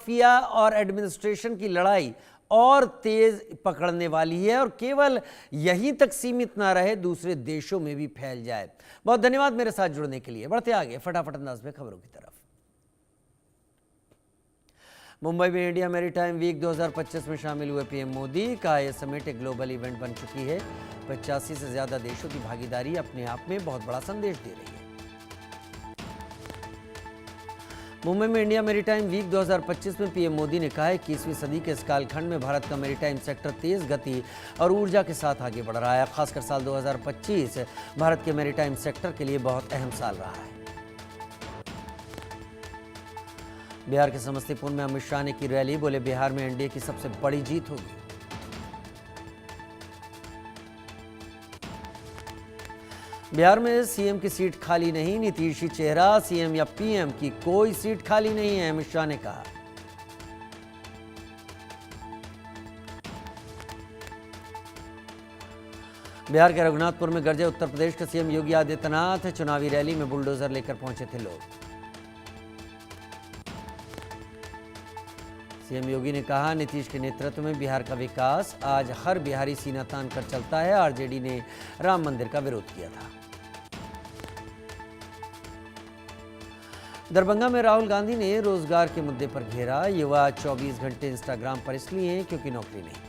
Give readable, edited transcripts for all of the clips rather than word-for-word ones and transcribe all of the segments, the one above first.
Mafia और administration की लड़ाई और तेज पकड़ने वाली है और केवल यहीं तक सीमित ना रहे, दूसरे देशों में भी फैल जाए। बहुत धन्यवाद मेरे साथ जुड़ने के लिए। बढ़ते आगे फटाफट अंदाज में खबरों की तरफ। मुंबई में इंडिया मैरीटाइम वीक 2025 में शामिल हुए पीएम मोदी का यह समिट एक ग्लोबल इवेंट बन चुकी है। 85 से ज्यादा देशों की भागीदारी अपने आप में बहुत बड़ा संदेश दे रही है। मुंबई में इंडिया मैरीटाइम वीक 2025 में पीएम मोदी ने कहा है कि 21वीं सदी के इस कालखंड में भारत का मैरीटाइम सेक्टर तेज गति और ऊर्जा के साथ आगे बढ़ रहा है। खासकर साल 2025 भारत के मैरीटाइम सेक्टर के लिए बहुत अहम साल रहा है। बिहार के समस्तीपुर में अमित शाह ने की रैली, बोले बिहार में एनडीए की सबसे बड़ी जीत होगी। बिहार में सीएम की सीट खाली नहीं, नीतीश ही चेहरा, सीएम या पीएम की कोई सीट खाली नहीं है, अमित शाह ने कहा। बिहार के रघुनाथपुर में गरजे उत्तर प्रदेश के सीएम योगी आदित्यनाथ, चुनावी रैली में बुलडोजर लेकर पहुंचे थे लोग। सीएम योगी ने कहा, नीतीश के नेतृत्व में बिहार का विकास, आज हर बिहारी सीना तान कर चलता है। आरजेडी ने राम मंदिर का विरोध किया था। दरभंगा में राहुल गांधी ने रोजगार के मुद्दे पर घेरा, युवा 24 घंटे इंस्टाग्राम पर इसलिए हैं क्योंकि नौकरी नहीं।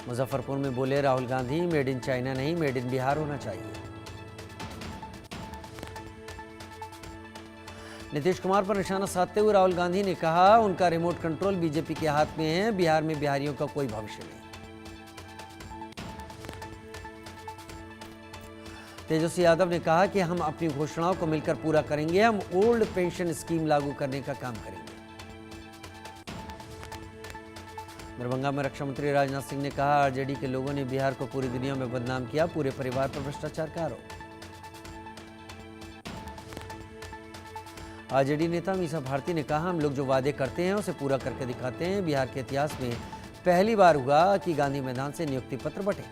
मुजफ्फरपुर में बोले Rahul Gandhi, made in China नहीं, मेड इन बिहार होना चाहिए। नीतीश कुमार पर निशाना साधते हुए राहुल गांधी ने कहा, उनका रिमोट कंट्रोल बीजेपी के हाथ में है, बिहार में बिहारियों का कोई भविष्य नहीं। तेजस्वी यादव ने कहा कि हम अपनी घोषणाओं को मिलकर पूरा करेंगे, हम ओल्ड पेंशन स्कीम लागू करने का काम करेंगे। दरभंगा में रक्षा मंत्री राजनाथ सिंह ने कहा, आरजेडी के लोगों ने बिहार को पूरी दुनिया में बदनाम किया, पूरे परिवार पर भ्रष्टाचार का आरोप। आरजेडी नेता मीसा भारती ने कहा, हम लोग जो वादे करते हैं उसे पूरा करके दिखाते हैं। बिहार के इतिहास में पहली बार हुआ कि गांधी मैदान से नियुक्ति पत्र बंटे।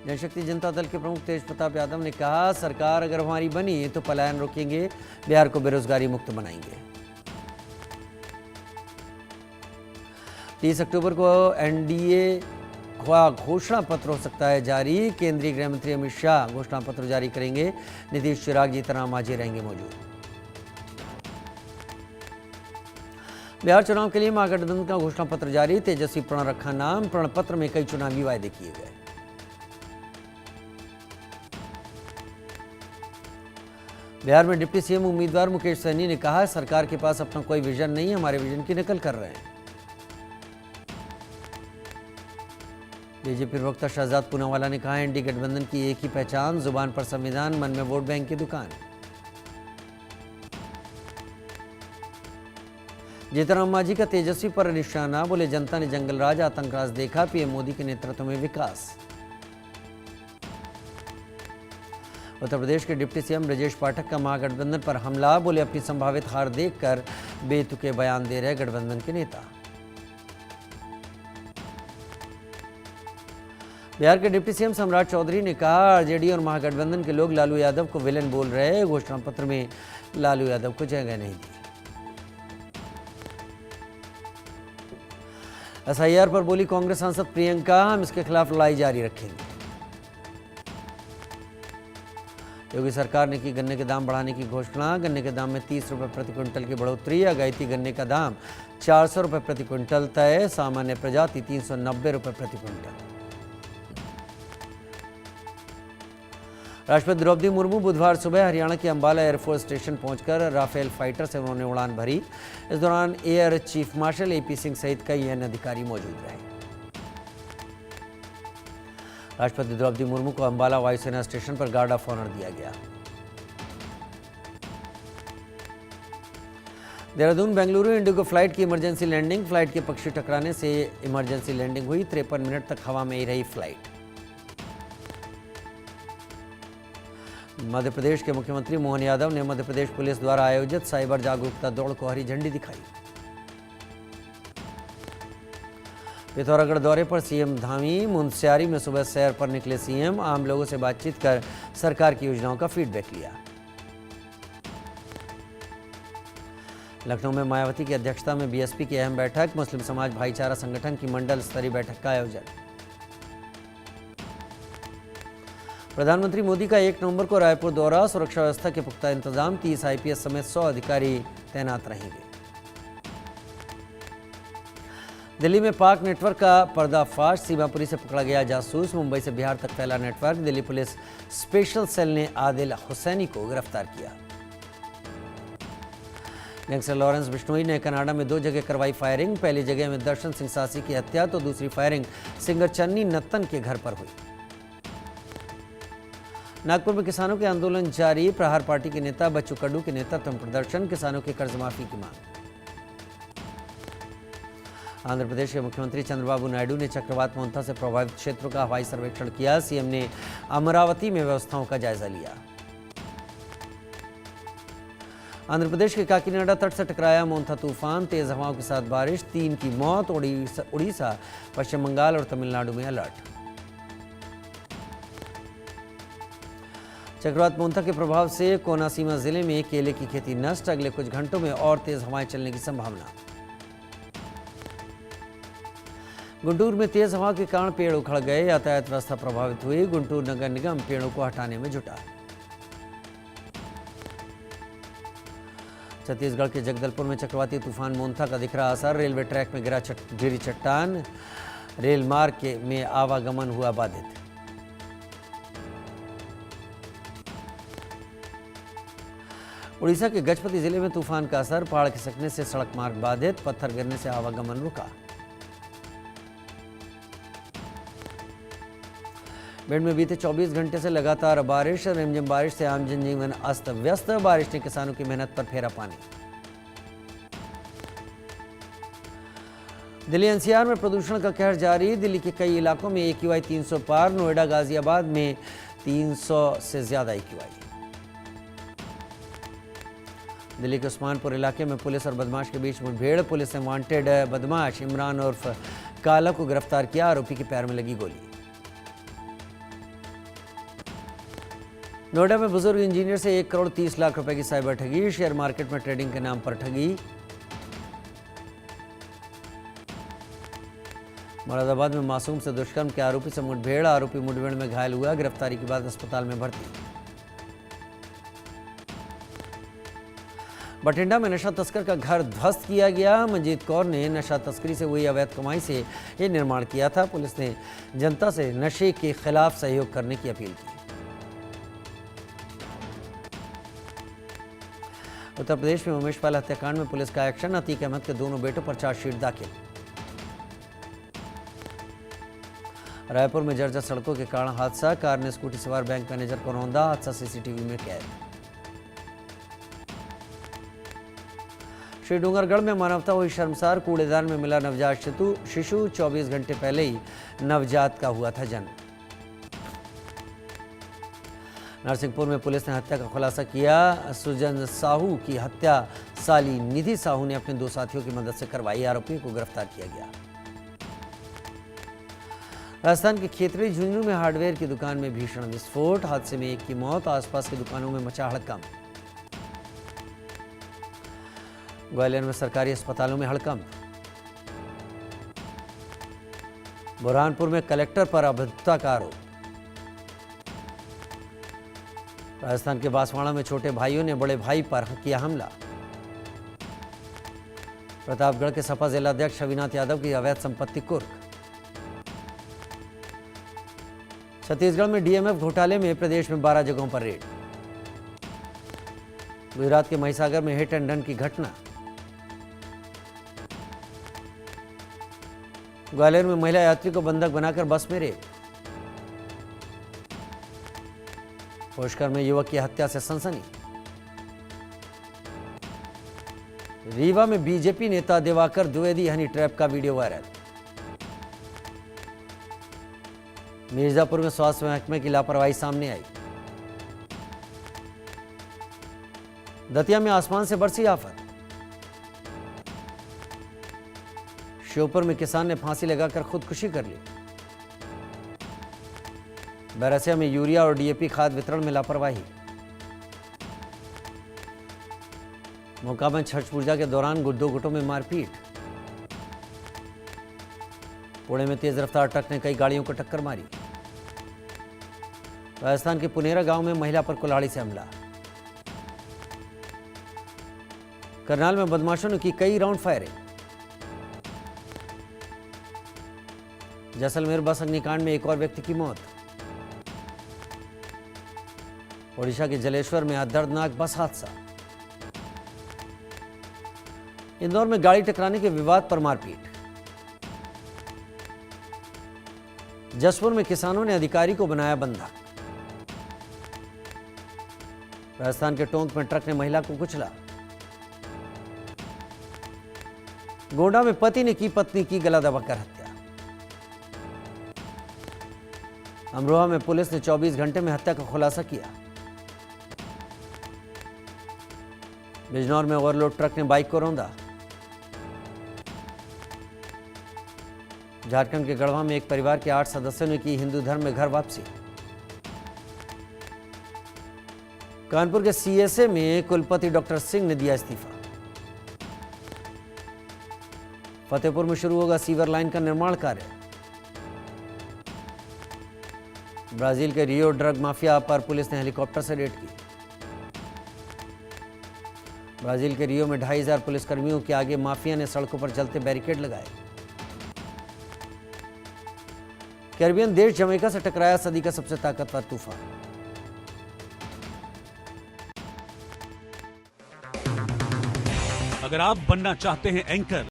जनशक्ति जनता दल के प्रमुख तेज प्रताप यादव ने कहा, सरकार अगर हमारी बनी तो पलायन रोकेंगे, बिहार को बेरोजगारी मुक्त बनाएंगे। 30 अक्टूबर को एनडीए का घोषणा पत्र हो सकता है जारी, केंद्रीय गृह मंत्री अमित शाह घोषणा पत्र जारी करेंगे। नीतीश, चिराग, जीतनराम मांझी रहेंगे मौजूद। बिहार चुनाव के लिए महागठबंधन का घोषणा पत्र जारी, तेजस्वी प्रण रखा नाम, प्रण पत्र में कई चुनावी वायदे किए गए। बिहार में डिप्टी सीएम उम्मीदवार मुकेश सहनी ने कहा, सरकार के पास अपना कोई विजन नहीं, हमारे विजन की नकल कर रहे हैं। बीजेपी प्रवक्ता शहजाद पूनावाला ने कहा, एनडीए गठबंधन की एक ही पहचान, जुबान पर संविधान, मन में वोट बैंक की दुकान। जीतनराम मांझी का तेजस्वी पर निशाना, बोले जनता ने जंगलराज आतंकराज देखा, पीएम मोदी के नेतृत्व में विकास। उत्तर प्रदेश के डिप्टी सीएम ब्रजेश पाठक का महागठबंधन पर हमला, बोले अपनी संभावित हार देखकर बेतुके बयान दे रहे गठबंधन के नेता। बिहार के डिप्टी सीएम सम्राट चौधरी ने कहा, आरजेडी और महागठबंधन के लोग लालू यादव को विलेन बोल रहे हैं, घोषणा पत्र में लालू यादव को जगह नहीं दी। एसआईआर पर बोली कांग्रेस सांसद प्रियंका, हम इसके खिलाफ लड़ाई जारी रखेंगे। योगी सरकार ने की गन्ने के दाम बढ़ाने की घोषणा, गन्ने के दाम में 30 रुपये प्रति क्विंटल की बढ़ोतरी, अगायती गन्ने का दाम 400 रुपये प्रति क्विंटल तय, सामान्य प्रजाति 390 रुपये प्रति क्विंटल। राष्ट्रपति द्रौपदी मुर्मू बुधवार सुबह हरियाणा के अंबाला एयरफोर्स स्टेशन पहुंचकर राफेल फाइटर से उन्होंने उड़ान भरी। इस दौरान air chief marshal AP Singh सहित कई अन्य अधिकारी मौजूद रहे। राष्ट्रपति द्रौपदी मुर्मू को अंबाला वायुसेना स्टेशन पर गार्ड ऑफ ऑनर दिया गया। देहरादून बेंगलुरु इंडिगो फ्लाइट की इमरजेंसी लैंडिंग, फ्लाइट के पक्षी टकराने से इमरजेंसी लैंडिंग हुई, 53 मिनट तक हवा में ही रही फ्लाइट। मध्य प्रदेश के मुख्यमंत्री मोहन यादव ने मध्य प्रदेश पुलिस द्वारा आयोजित साइबर जागरूकता दौड़ को हरी झंडी दिखाई। पिथौरागढ़ दौरे पर सीएम धामी। मुनस्यारी में सुबह सैर पर निकले सीएम। आम लोगों से बातचीत कर सरकार की योजनाओं का फीडबैक लिया। लखनऊ में मायावती की अध्यक्षता में बीएसपी की अहम बैठक। मुस्लिम समाज भाईचारा संगठन की मंडल स्तरीय बैठक का आयोजन। प्रधानमंत्री मोदी का 1 नवंबर को रायपुर दौरा। सुरक्षा व्यवस्था के पुख्ता इंतजाम। 30 आईपीएस समेत 100 अधिकारी तैनात रहेंगे। दिल्ली में पाक नेटवर्क का पर्दाफाश। सीमापुरी से पकड़ा गया जासूस। मुंबई से बिहार तक फैला network. Delhi police special cell ने आदिल हुसैनी को गिरफ्तार किया। गैंगस्टर लॉरेंस बिश्नोई ने कनाडा में 2 जगह करवाई फायरिंग। पहली जगह में दर्शन सिंह सासी की हत्या तो दूसरी फायरिंग सिंगर चन्नी नत्तन के घर पर हुई। नागपुर में किसानों के आंदोलन जारी। प्रहार पार्टी के नेता बच्चू कडू के नेतृत्व में प्रदर्शन। किसानों की कर्ज माफी की मांग। आंध्र प्रदेश के मुख्यमंत्री चंद्रबाबू नायडू ने चक्रवात मोंथा से प्रभावित क्षेत्रों का हवाई सर्वेक्षण किया। सीएम ने अमरावती में व्यवस्थाओं का जायजा लिया। आंध्र प्रदेश के काकीनाडा तट से टकराया मोंथा तूफान। तेज हवाओं के साथ बारिश। 3 की मौत। उड़ीसा, पश्चिम बंगाल और तमिलनाडु में अलर्ट। चक्रवात मोंथा के प्रभाव से कोनासीमा जिले में केले की खेती नष्ट। अगले कुछ घंटों में और तेज हवाएं चलने की संभावना। गुंटूर में तेज हवा के कारण पेड़ उखड़ गए। यातायात व्यवस्था प्रभावित हुई। गुंटूर नगर निगम पेड़ों को हटाने में जुटा। छत्तीसगढ़ के जगदलपुर में चक्रवाती तूफान मोंथा का दिख रहा असर। रेलवे ट्रैक में गिरी चट्टान। रेल मार्ग में आवागमन हुआ बाधित। उड़ीसा के गजपति जिले में तूफान का असर। पहाड़ खिसकने से सड़क मार्ग बाधित। पत्थर गिरने से आवागमन रुका। भिंड में बीते 24 घंटे से लगातार बारिश। रिमझिम बारिश से आम जनजीवन अस्त व्यस्त। बारिश ने किसानों की मेहनत पर फेरा पानी। दिल्ली एनसीआर में प्रदूषण का कहर जारी। दिल्ली के कई इलाकों में AQI 300 पार। नोएडा, गाजियाबाद में 300 से ज्यादा AQI। दिल्ली के उस्मानपुर इलाके में पुलिस और बदमाश के बीच मुठभेड़। पुलिस ने वांटेड बदमाश इमरान उर्फ काला को गिरफ्तार किया। आरोपी के पैर में लगी गोली। नोएडा में बुजुर्ग इंजीनियर से 1 करोड़ 30 लाख रुपए की साइबर ठगी। शेयर मार्केट में ट्रेडिंग के नाम पर ठगी। मुरादाबाद में मासूम से दुष्कर्म के आरोपी से मुठभेड़। आरोपी मुठभेड़ में घायल हुआ। गिरफ्तारी के बाद अस्पताल में भर्ती। बठिंडा में नशा तस्कर का घर ध्वस्त किया गया। मंजीत कौर ने नशा तस्करी से हुई अवैध कमाई से ये निर्माण किया था। पुलिस ने जनता से नशे के खिलाफ सहयोग करने की अपील की। उत्तर प्रदेश में उमेश पाल हत्याकांड में पुलिस का एक्शन। अतीक अहमद के दोनों बेटों पर चार्जशीट दाखिल। रायपुर में जर्जर सड़कों के कारण हादसा। कार ने स्कूटी सवार बैंक मैनेजर को रौंदा। हादसा सीसीटीवी में कैद। श्री डूंगरगढ़ में मानवता हुई शर्मसार। कूड़ेदान में मिला नवजात शिशु। 24 घंटे पहले ही नवजात का हुआ था जन्म। नरसिंहपुर में पुलिस ने हत्या का खुलासा किया। सुजन साहू की हत्या साली निधि साहू ने अपने 2 साथियों की मदद से करवाई। आरोपियों को गिरफ्तार किया गया। राजस्थान के खेतड़ी झुंझुनू में हार्डवेयर की दुकान में भीषण विस्फोट। हादसे में 1 की मौत। आसपास की दुकानों में मचा हड़कंप। ग्वालियर में सरकारी अस्पतालों में हड़कंप। बुरहानपुर में कलेक्टर पर अभद्रता का आरोप। राजस्थान के बांसवाड़ा में छोटे भाइयों ने बड़े भाई पर किया हमला। प्रतापगढ़ के सपा जिलाध्यक्ष अविनाथ यादव की अवैध संपत्ति कुर्क। छत्तीसगढ़ में डीएमएफ घोटाले में प्रदेश में 12 जगहों पर रेड। गुजरात के महिसागर में हिट एंड रन की घटना। ग्वालियर में महिला यात्री को बंधक बनाकर बस में रेप। पुष्कर में युवक की हत्या से सनसनी। रीवा में बीजेपी नेता दिवाकर द्विवेदी हनी ट्रैप का वीडियो वायरल। मिर्जापुर में स्वास्थ्य महकमे की लापरवाही सामने आई। दतिया में आसमान से बरसी आफत। श्योपुर में किसान ने फांसी लगाकर खुदकुशी कर ली। बैरसिया में यूरिया और डीएपी खाद वितरण में लापरवाही। मोका में छठ पूजा के दौरान दो गुटों में मारपीट। पुणे में तेज रफ्तार ट्रक ने कई गाड़ियों को टक्कर मारी। राजस्थान के पुनेरा गांव में महिला पर कुल्हाड़ी से हमला। करनाल में बदमाशों ने की कई राउंड फायरिंग। जैसलमेर बस अग्निकांड में एक और व्यक्ति की मौत। ओडिशा के जलेश्वर में दर्दनाक बस हादसा। इंदौर में गाड़ी टकराने के विवाद पर मारपीट। जसपुर में किसानों ने अधिकारी को बनाया बंधक। राजस्थान के टोंक में ट्रक ने महिला को कुचला। गोंडा में पति ने की पत्नी की गला दबाकर हत्या। अमरोहा में पुलिस ने 24 घंटे में हत्या का खुलासा किया। बिजनौर में ओवरलोड ट्रक ने बाइक को रौंदा। झारखंड के गढ़वा में एक परिवार के 8 सदस्यों ने की हिंदू धर्म में घर वापसी। कानपुर के सीएसए में कुलपति डॉक्टर सिंह ने दिया इस्तीफा। फतेहपुर में शुरू होगा सीवर लाइन का निर्माण कार्य। ब्राजील के रियो ड्रग माफिया पर पुलिस ने हेलीकॉप्टर से रेड की। ब्राजील के रियो में 2500 पुलिसकर्मियों के आगे माफिया ने सड़कों पर जलते बैरिकेड लगाए। कैरिबियन देश जमैका से टकराया सदी का सबसे ताकतवर तूफान। अगर आप बनना चाहते हैं एंकर